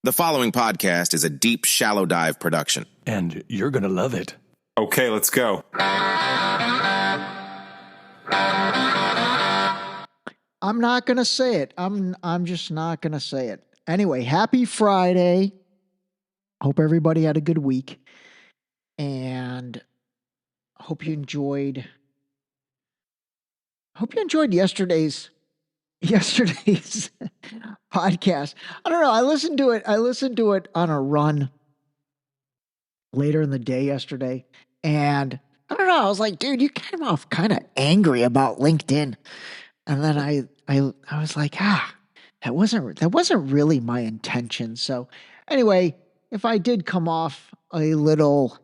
The following podcast is a deep, shallow dive production. And you're going to love it. Okay, let's go. I'm not going to say it. I'm just not going to say it. Anyway, happy Friday. Hope everybody had a good week. And hope you enjoyed yesterday's podcast. I don't know. I listened to it on a run later in the day yesterday. And I don't know. I was like, dude, you came off kind of angry about LinkedIn. And then I was like, that wasn't really my intention. So anyway, if I did come off a little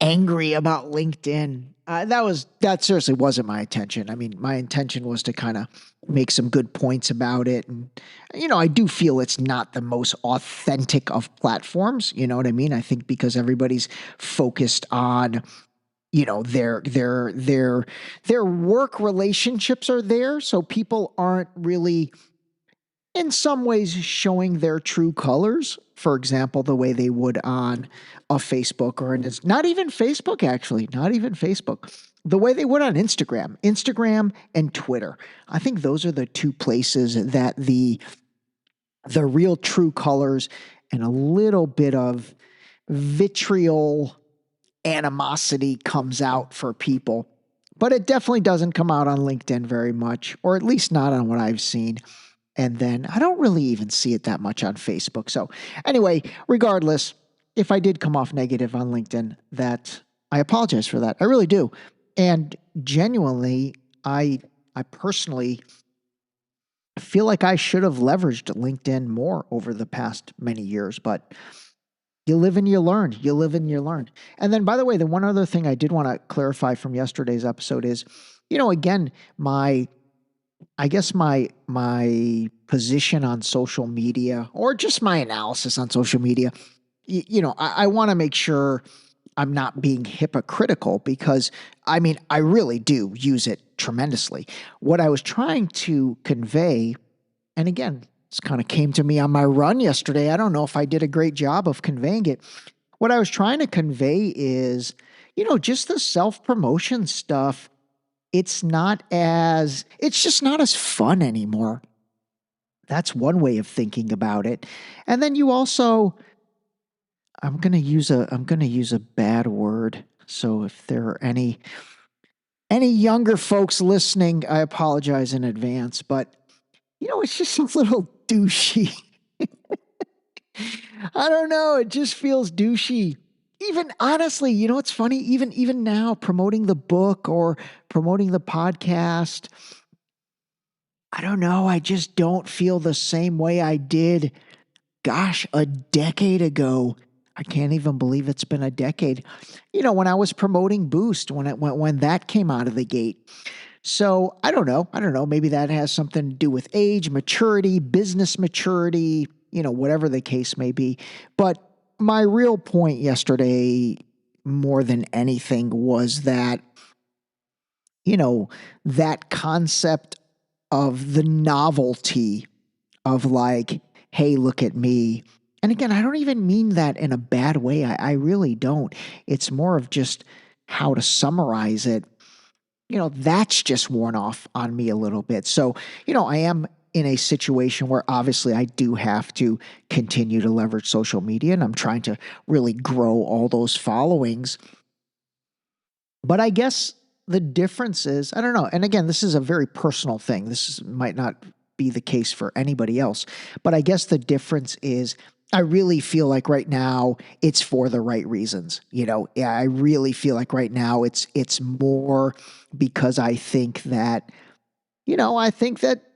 angry about LinkedIn, that seriously wasn't my intention. I mean, my intention was to kind of make some good points about it. And, I do feel it's not the most authentic of platforms. You know what I mean? I think because everybody's focused on, their work relationships are there. So people aren't really, in some ways, showing their true colors. For example, the way they would on a Facebook not even Facebook, actually, not even Facebook, the way they would on Instagram and Twitter. I think those are the two places that the real true colors and a little bit of vitriol animosity comes out for people. But it definitely doesn't come out on LinkedIn very much, or at least not on what I've seen. And then I don't really even see it that much on Facebook. So anyway, regardless, if I did come off negative on LinkedIn, I apologize for that. I really do. And genuinely, I personally feel like I should have leveraged LinkedIn more over the past many years, but you live and you learn. You live and you learn. And then, by the way, the one other thing I did want to clarify from yesterday's episode is, again, my position on social media, or just my analysis on social media, I want to make sure I'm not being hypocritical, because I really do use it tremendously. What I was trying to convey, and again, this kind of came to me on my run yesterday. I don't know if I did a great job of conveying it. What I was trying to convey is, just the self-promotion stuff. It's just not as fun anymore. That's one way of thinking about it. And then you also, I'm going to use a bad word. So if there are any younger folks listening, I apologize in advance, but it's just a little douchey. I don't know. It just feels douchey. Even honestly, it's funny, even now promoting the book or promoting the podcast, I don't know. I just don't feel the same way I did, a decade ago. I can't even believe it's been a decade. When I was promoting Boost, when that came out of the gate. So I don't know. Maybe that has something to do with age, maturity, business maturity, whatever the case may be. But my real point yesterday, more than anything, was that, that concept of the novelty of like, hey, look at me. And again, I don't even mean that in a bad way. I really don't. It's more of just how to summarize it. That's just worn off on me a little bit. So, I am in a situation where obviously I do have to continue to leverage social media, and I'm trying to really grow all those followings. But I guess the difference is, I don't know. And again, this is a very personal thing. Might not be the case for anybody else, but I guess the difference is I really feel like right now it's for the right reasons. I really feel like right now it's more because I think that,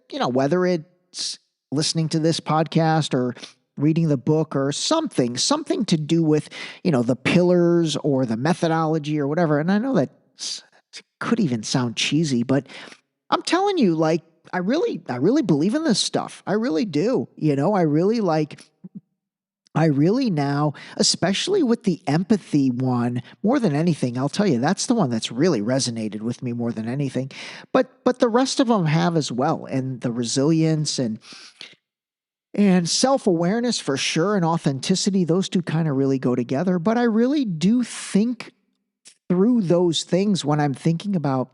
whether it's listening to this podcast or reading the book or something to do with, the pillars or the methodology or whatever. And I know that could even sound cheesy, but I'm telling you, like, I really believe in this stuff. I really do. I really now, especially with the empathy one, more than anything, I'll tell you, that's the one that's really resonated with me more than anything. But the rest of them have as well. And the resilience, and And self-awareness for sure, and authenticity, those two kind of really go together. But I really do think through those things when I'm thinking about,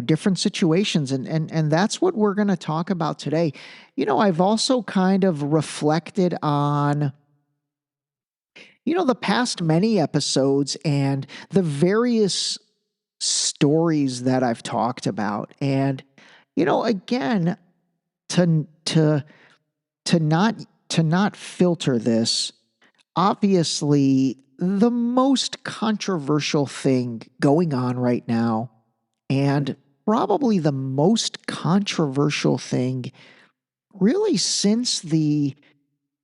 different situations. And that's what we're going to talk about today. I've also kind of reflected on, the past many episodes and the various stories that I've talked about. And, again, to to to not filter this, obviously the most controversial thing going on right now, and probably the most controversial thing really since the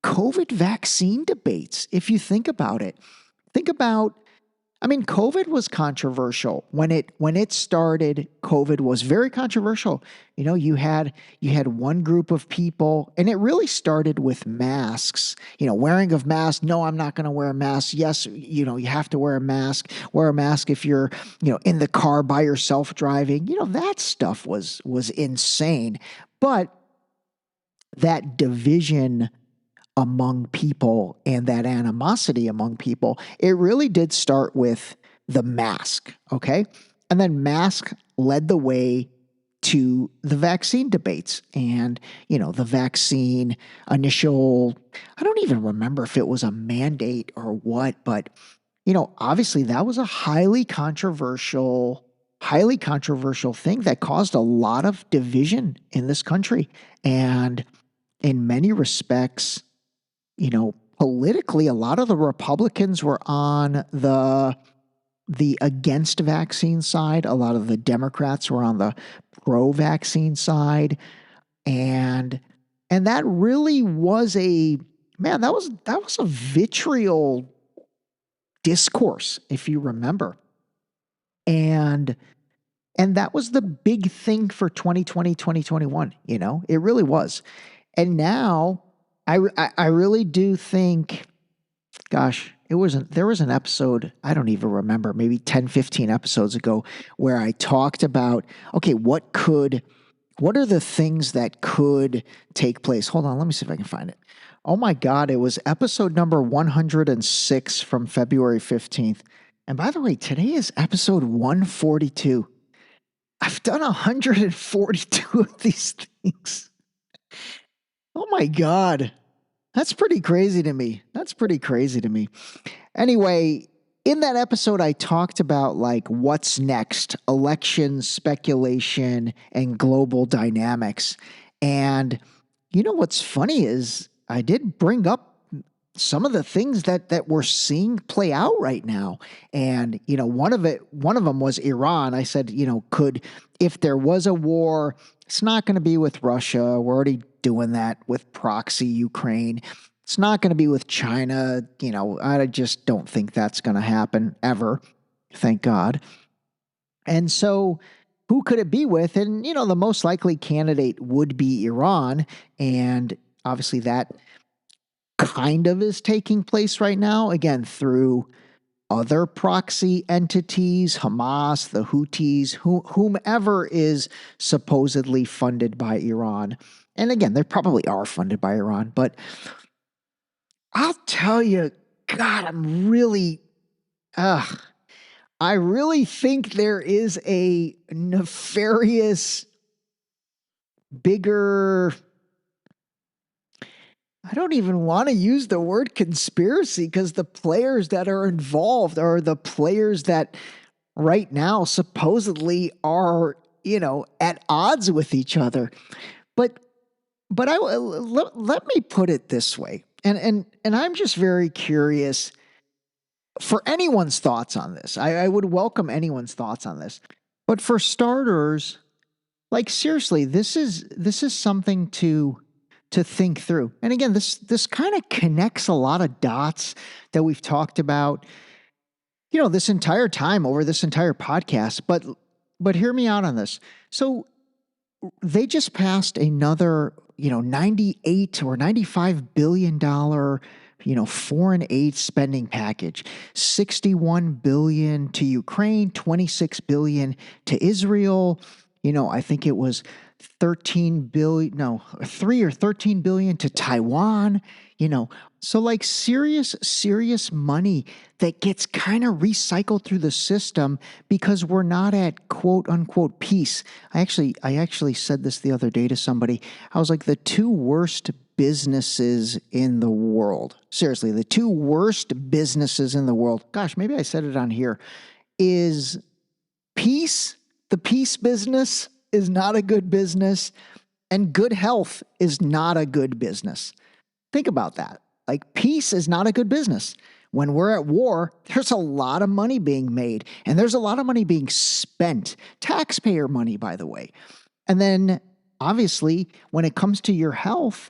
COVID vaccine debates, if you think about it. Think about, COVID was controversial when it started. COVID was very controversial. You had one group of people, and it really started with masks. Wearing of masks. No, I'm not going to wear a mask. Yes, you have to wear a mask. Wear a mask if you're, in the car by yourself driving. That stuff was insane. But that division among people and that animosity among people, it really did start with the mask, okay? And then mask led the way to the vaccine debates and, the vaccine initial, I don't even remember if it was a mandate or what, but, obviously that was a highly controversial thing that caused a lot of division in this country. And in many respects, politically, a lot of the Republicans were on the against vaccine side. A lot of the Democrats were on the pro-vaccine side. And that really was that was a vitriol discourse, if you remember. And that was the big thing for 2020, 2021, it really was. And now I really do think, gosh, there was an episode, I don't even remember, maybe 10, 15 episodes ago, where I talked about, okay, what are the things that could take place? Hold on, let me see if I can find it. Oh my God, it was episode number 106 from February 15th. And by the way, today is episode 142. I've done 142 of these things. Oh my God. That's pretty crazy to me. Anyway, in that episode, I talked about what's next, elections, speculation, and global dynamics. And what's funny is I did bring up some of the things that we're seeing play out right now. And, one of them was Iran. I said, if there was a war, it's not going to be with Russia. We're already doing that with proxy Ukraine. It's not going to be with China. I just don't think that's going to happen ever. Thank God. And so who could it be with? And, the most likely candidate would be Iran. And obviously that kind of is taking place right now, again, through other proxy entities, Hamas, the Houthis, whomever is supposedly funded by Iran. And again, they probably are funded by Iran, but I'll tell you, God, I really think there is a nefarious, bigger, I don't even want to use the word conspiracy, because the players that are involved are the players that right now supposedly are, at odds with each other. But let me put it this way. And I'm just very curious for anyone's thoughts on this. I would welcome anyone's thoughts on this. But for starters, seriously, this is something to think through. And again, this kind of connects a lot of dots that we've talked about, this entire time over this entire podcast. But hear me out on this. So they just passed another, $98 or $95 billion, foreign aid spending package, $61 billion to Ukraine, $26 billion to Israel, I think it was 13 billion, no, 3 or 13 billion to Taiwan, So like serious money that gets kind of recycled through the system because we're not at quote unquote peace. I actually said this the other day to somebody. I was like, the two worst businesses in the world. Seriously, the two worst businesses in the world. Gosh, maybe I said it on here. Is peace. The peace business is not a good business, and good health is not a good business. Think about that. Like, peace is not a good business. When we're at war, there's a lot of money being made, and there's a lot of money being spent. Taxpayer money, by the way. And then, obviously, when it comes to your health,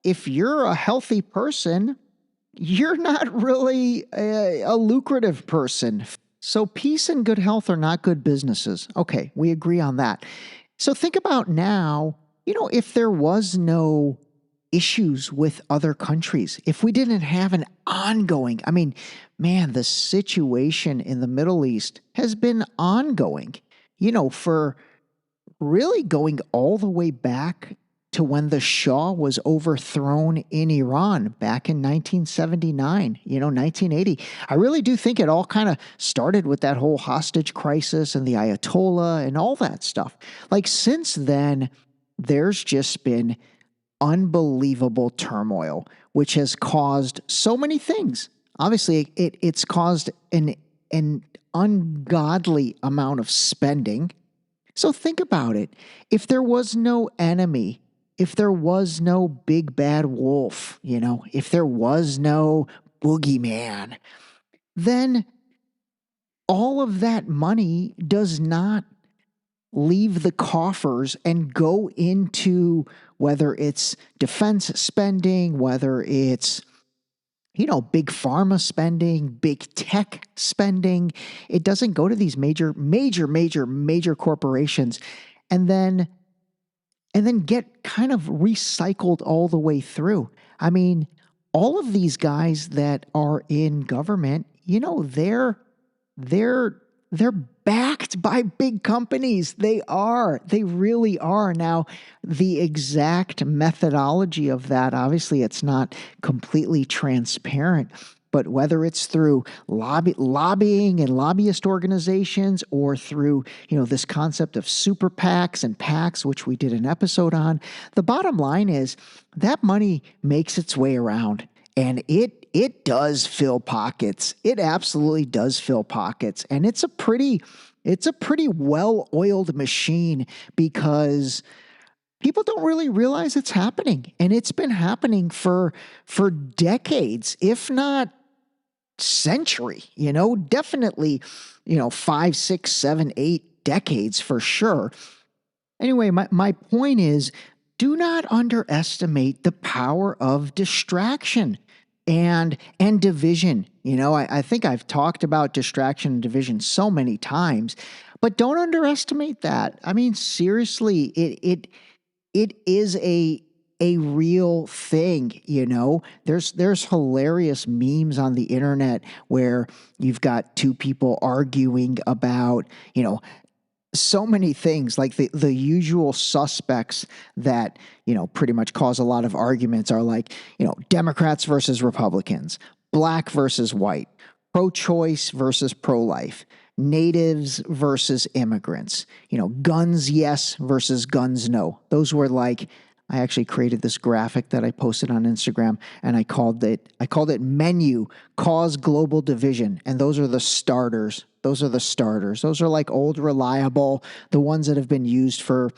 if you're a healthy person, you're not really a lucrative person. So peace and good health are not good businesses. Okay, we agree on that. So think about now, if there was no issues with other countries, if we didn't have an ongoing, the situation in the Middle East has been ongoing, for really going all the way back to when the Shah was overthrown in Iran back in 1979, 1980. I really do think it all kind of started with that whole hostage crisis and the Ayatollah and all that stuff. Like, since then, there's just been unbelievable turmoil, which has caused so many things. Obviously, it's caused an ungodly amount of spending. So think about it. If there was no enemy, if there was no big bad wolf, if there was no boogeyman, then all of that money does not leave the coffers and go into, whether it's defense spending, whether it's, big pharma spending, big tech spending. It doesn't go to these major corporations and then get kind of recycled all the way through. All of these guys that are in government, they're backed by big companies. They really are. Now, the exact methodology of that, obviously it's not completely transparent, but whether it's through lobbying and lobbyist organizations or through, this concept of super PACs and PACs, which we did an episode on, the bottom line is that money makes its way around, and it does fill pockets. It absolutely does fill pockets, and it's a pretty well-oiled machine because people don't really realize it's happening, and it's been happening for decades, if not century, definitely, 5, 6, 7, 8 decades for sure. Anyway, my point is, do not underestimate the power of distraction and division. I think I've talked about distraction and division so many times, but don't underestimate that. Seriously, it is a real thing, There's hilarious memes on the internet where you've got two people arguing about, so many things, like the usual suspects that, pretty much cause a lot of arguments are like, Democrats versus Republicans, black versus white, pro-choice versus pro-life, natives versus immigrants, guns yes versus guns no. Those were like, I actually created this graphic that I posted on Instagram, and I called it menu cause global division. And those are the starters. Those are like old, reliable, the ones that have been used for,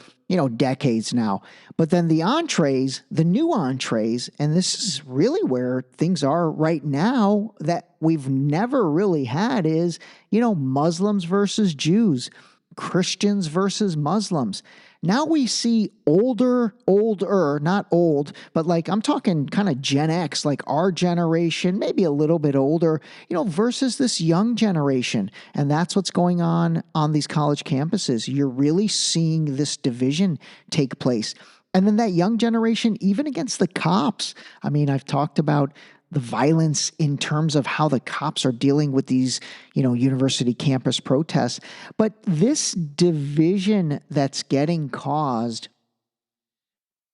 decades now. But then the entrees, the new entrees, and this is really where things are right now that we've never really had is, Muslims versus Jews, Christians versus Muslims. Now we see older, not old, but like I'm talking kind of Gen X, like our generation, maybe a little bit older, versus this young generation. And that's what's going on these college campuses. You're really seeing this division take place. And then that young generation, even against the cops. I've talked about the violence in terms of how the cops are dealing with these, university campus protests. But this division that's getting caused,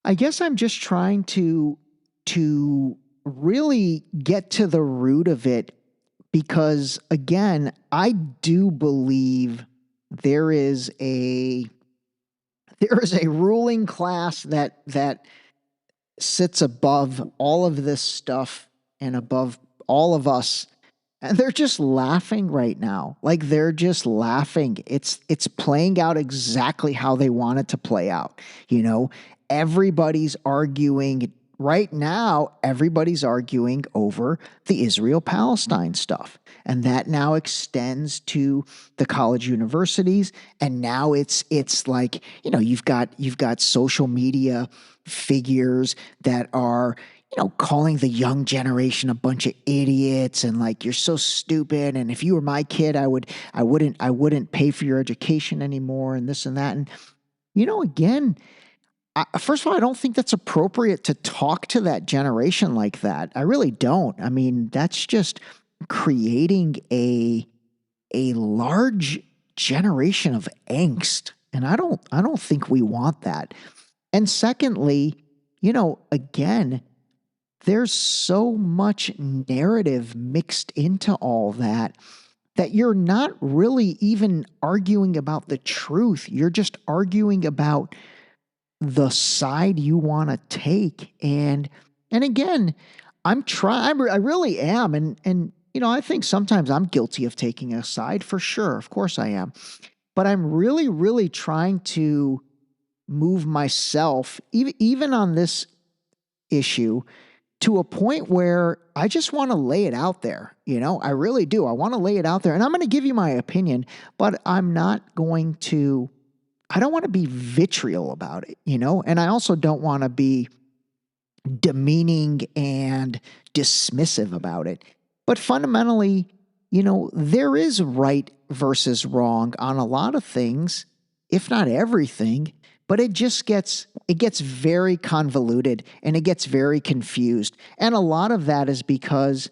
I guess I'm just trying to really get to the root of it, because again, I do believe there is a ruling class that sits above all of this stuff and above all of us. And they're just laughing right now. Like, they're just laughing. It's playing out exactly how they want it to play out. Everybody's arguing right now. Everybody's arguing over the Israel-Palestine stuff. And that now extends to the college universities. And now it's like, you've got social media figures that are, calling the young generation a bunch of idiots and like, you're so stupid. And if you were my kid, I wouldn't pay for your education anymore, and this and that. And, again, first of all, I don't think that's appropriate to talk to that generation like that. I really don't. I mean, that's just creating a large generation of angst. And I don't think we want that. And secondly, again, there's so much narrative mixed into all that you're not really even arguing about the truth. You're just arguing about the side you want to take. And again, I really am. And, I think sometimes I'm guilty of taking a side, for sure. Of course I am. But I'm really, really trying to move myself, even on this issue, to a point where I just want to lay it out there. I really do. I want to lay it out there, and I'm going to give you my opinion, but I'm not going to, I don't want to be vitriol about it, and I also don't want to be demeaning and dismissive about it. But fundamentally, there is right versus wrong on a lot of things, if not everything. But it gets very convoluted, and it gets very confused. And a lot of that is because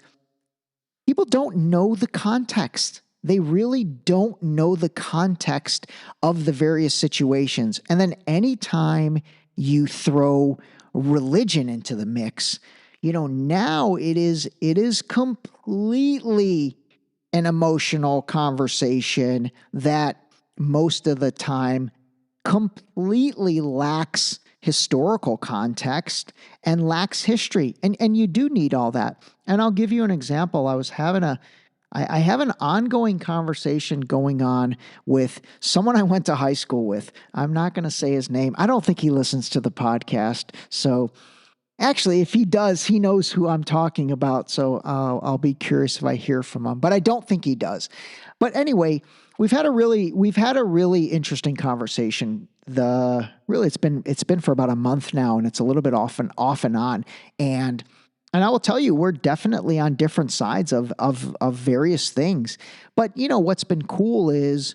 people don't know the context. They really don't know the context of the various situations. And then anytime you throw religion into the mix, now it is completely an emotional conversation that most of the time completely lacks historical context and lacks history. And you do need all that. And I'll give you an example. I have an ongoing conversation going on with someone I went to high school with. I'm not going to say his name. I don't think he listens to the podcast. So actually, if he does, he knows who I'm talking about. So I'll be curious if I hear from him, but I don't think he does. But anyway, we've had a really interesting conversation. It's been for about a month now, and it's a little bit off and on. And I will tell you, we're definitely on different sides of various things. But what's been cool is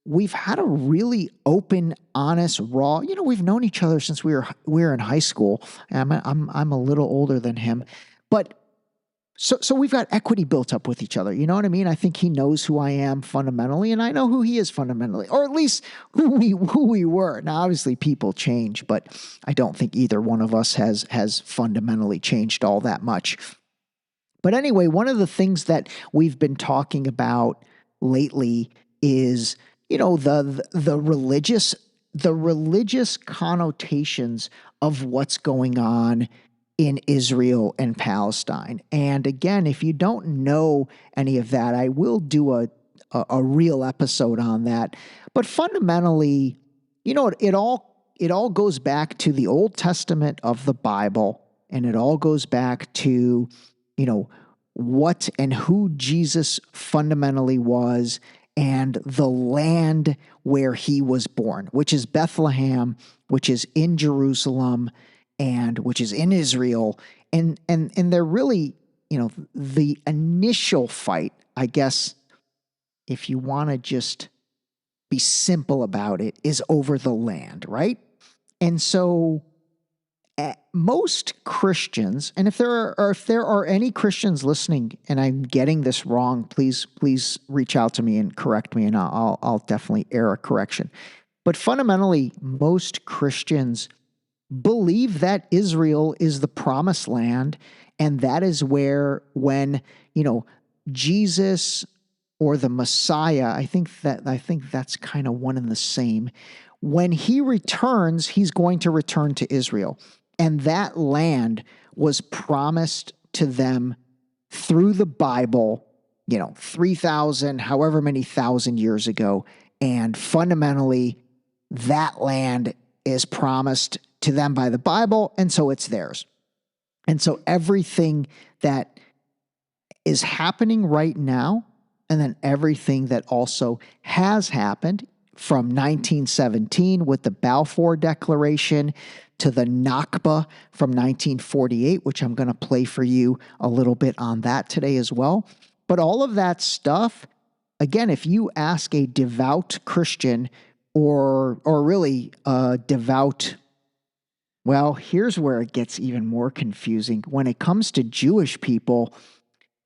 we've had a really open, honest, raw. We've known each other since we were in high school. I'm a little older than him, but so we've got equity built up with each other. You know what I mean? I think he knows who I am fundamentally, and I know who he is fundamentally, or at least who we were. Now, obviously, people change, but I don't think either one of us has fundamentally changed all that much. But anyway, one of the things that we've been talking about lately is, the religious connotations of what's going on in Israel and Palestine. And again, if you don't know any of that, I will do a real episode on that. But fundamentally, it all goes back to the Old Testament of the Bible, and it all goes back to, what and who Jesus fundamentally was, and the land where he was born, which is Bethlehem, which is in Jerusalem, and which is in Israel. And they're really, the initial fight, I guess, if you want to just be simple about it, is over the land, right? And so most Christians, and if there are any Christians listening and I'm getting this wrong, please reach out to me and correct me, and I'll definitely err a correction. But fundamentally, most Christians believe that Israel is the promised land, and that is where, when Jesus or the Messiah, I think that's kind of one and the same. When he returns, he's going to return to Israel. And that land was promised to them through the Bible, 3,000, however many thousand years ago. And fundamentally, that land is promised to them by the Bible, and so it's theirs. And so everything that is happening right now, and then everything that also has happened from 1917 with the Balfour Declaration to the Nakba from 1948, which I'm going to play for you a little bit on that today as well. But all of that stuff, again, if you ask a devout Christian or really a devout, well, here's where it gets even more confusing. When it comes to Jewish people,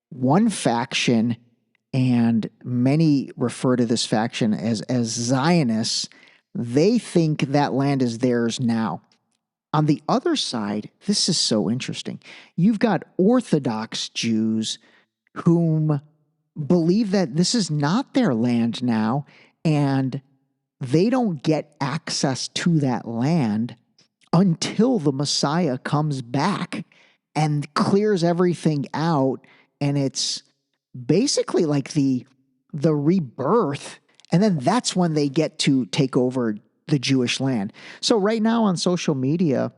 one faction, and many refer to this faction as Zionists, they think that land is theirs now. On the other side, this is so interesting. You've got Orthodox Jews whom believe that this is not their land now, and they don't get access to that land until the Messiah comes back and clears everything out, and it's basically like the rebirth, and then that's when they get to take over the Jewish land. So right now on social media,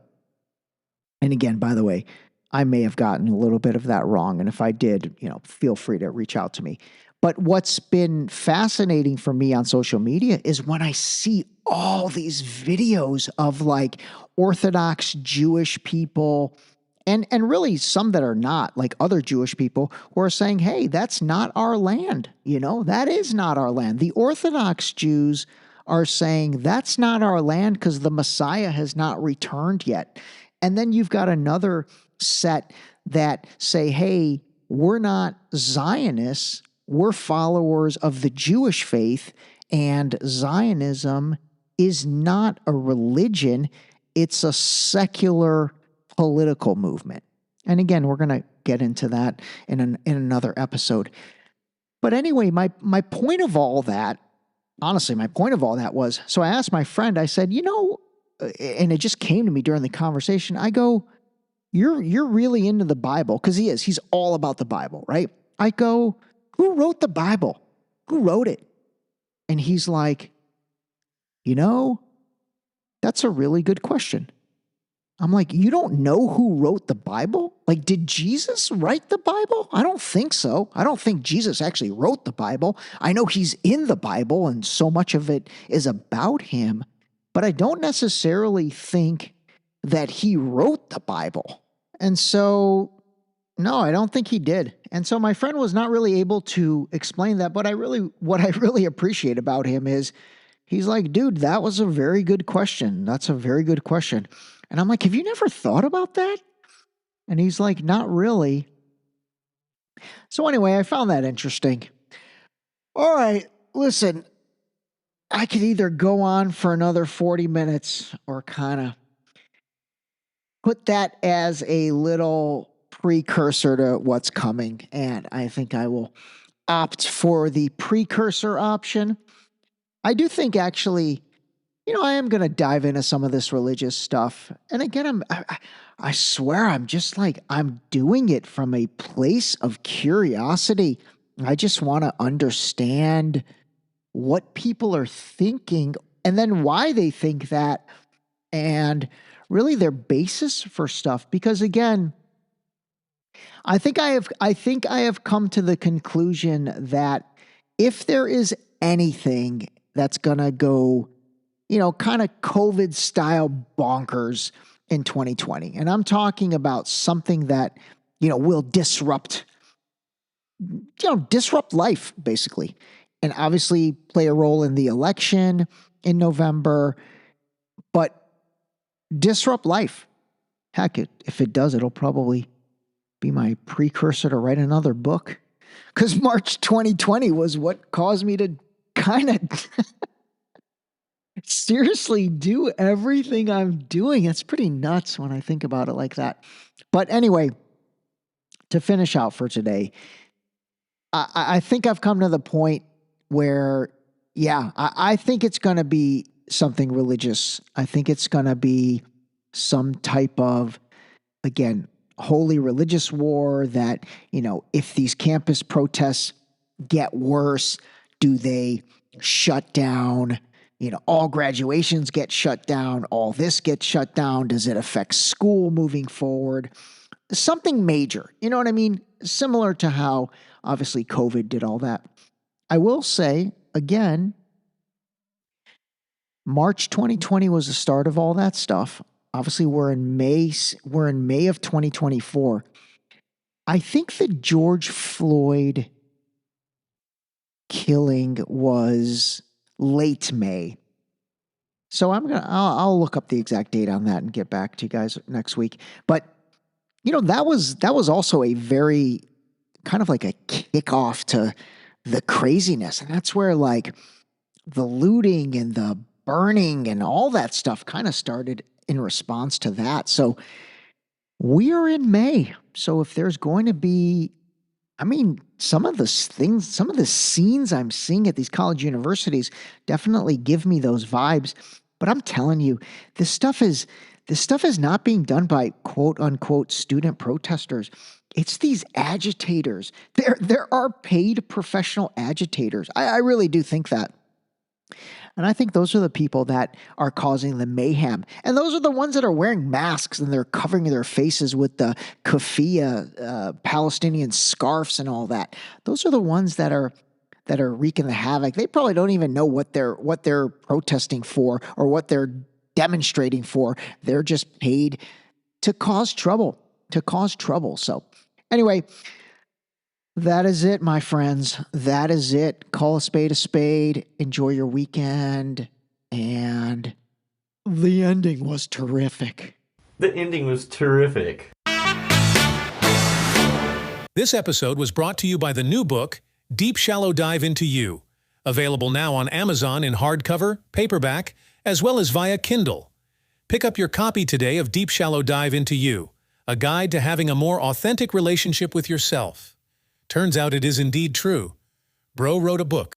and again, by the way, I may have gotten a little bit of that wrong, and if I did, feel free to reach out to me. But what's been fascinating for me on social media is when I see all these videos of like Orthodox Jewish people, and really some that are not, like other Jewish people who are saying, hey, that's not our land. That is not our land. The Orthodox Jews are saying that's not our land because the Messiah has not returned yet. And then you've got another set that say, hey, we're not Zionists. We're followers of the Jewish faith, and Zionism is not a religion. It's a secular political movement. And again, we're going to get into that in another episode. But anyway, my point of all that, honestly, was, so I asked my friend, I said, and it just came to me during the conversation. I go, you're really into the Bible, because he's all about the Bible, right? I go, who wrote the Bible? Who wrote it? And he's like, that's a really good question. I'm like, you don't know who wrote the Bible? Like, did Jesus write the Bible? I don't think so. I don't think Jesus actually wrote the Bible. I know he's in the Bible and so much of it is about him, but I don't necessarily think that he wrote the Bible. And so, no, I don't think he did. And so my friend was not really able to explain that, but what I really appreciate about him is he's like, dude, that was a very good question. That's a very good question. And I'm like, have you never thought about that? And he's like, not really. So anyway, I found that interesting. All right, listen, I could either go on for another 40 minutes or kind of put that as a little precursor to what's coming. And I think I will opt for the precursor option. I do think actually, I am going to dive into some of this religious stuff. And again, I swear I'm just like, I'm doing it from a place of curiosity. I just want to understand what people are thinking and then why they think that, and really their basis for stuff. Because again, I think I have come to the conclusion that if there is anything that's going to go, kind of COVID style bonkers in 2020, and I'm talking about something that, will disrupt life basically, and obviously play a role in the election in November, but disrupt life. Heck, if it does, it'll probably be my precursor to write another book. Because March 2020 was what caused me to kind of seriously do everything I'm doing. It's pretty nuts when I think about it like that. But anyway, to finish out for today, I think I've come to the point where, yeah, I think it's going to be something religious. I think it's going to be some type of, again, holy religious war that, if these campus protests get worse, do they shut down, all graduations get shut down, all this gets shut down? Does it affect school moving forward? Something major, you know what I mean? Similar to how obviously COVID did all that. I will say, again, March 2020 was the start of all that stuff. Obviously, we're in May of 2024. I think the George Floyd killing was late May. So I'll look up the exact date on that and get back to you guys next week. But that was also a very kind of like a kickoff to the craziness. And that's where like the looting and the burning and all that stuff kind of started in response to that. So we are in May. So if there's going to be, some of the scenes I'm seeing at these college universities definitely give me those vibes. But I'm telling you, this stuff is not being done by quote unquote student protesters. It's these agitators. There are paid professional agitators. I really do think that. And I think those are the people that are causing the mayhem. And those are the ones that are wearing masks and they're covering their faces with the keffiyeh, Palestinian scarves and all that. Those are the ones that are wreaking the havoc. They probably don't even know what they're protesting for or what they're demonstrating for. They're just paid to cause trouble. So anyway, that is it, my friends. That is it. Call a spade a spade. Enjoy your weekend. And the ending was terrific. The ending was terrific. This episode was brought to you by the new book, Deep Shallow Dive into You, available now on Amazon in hardcover, paperback, as well as via Kindle. Pick up your copy today of Deep Shallow Dive into You, a guide to having a more authentic relationship with yourself. Turns out it is indeed true. Bro wrote a book.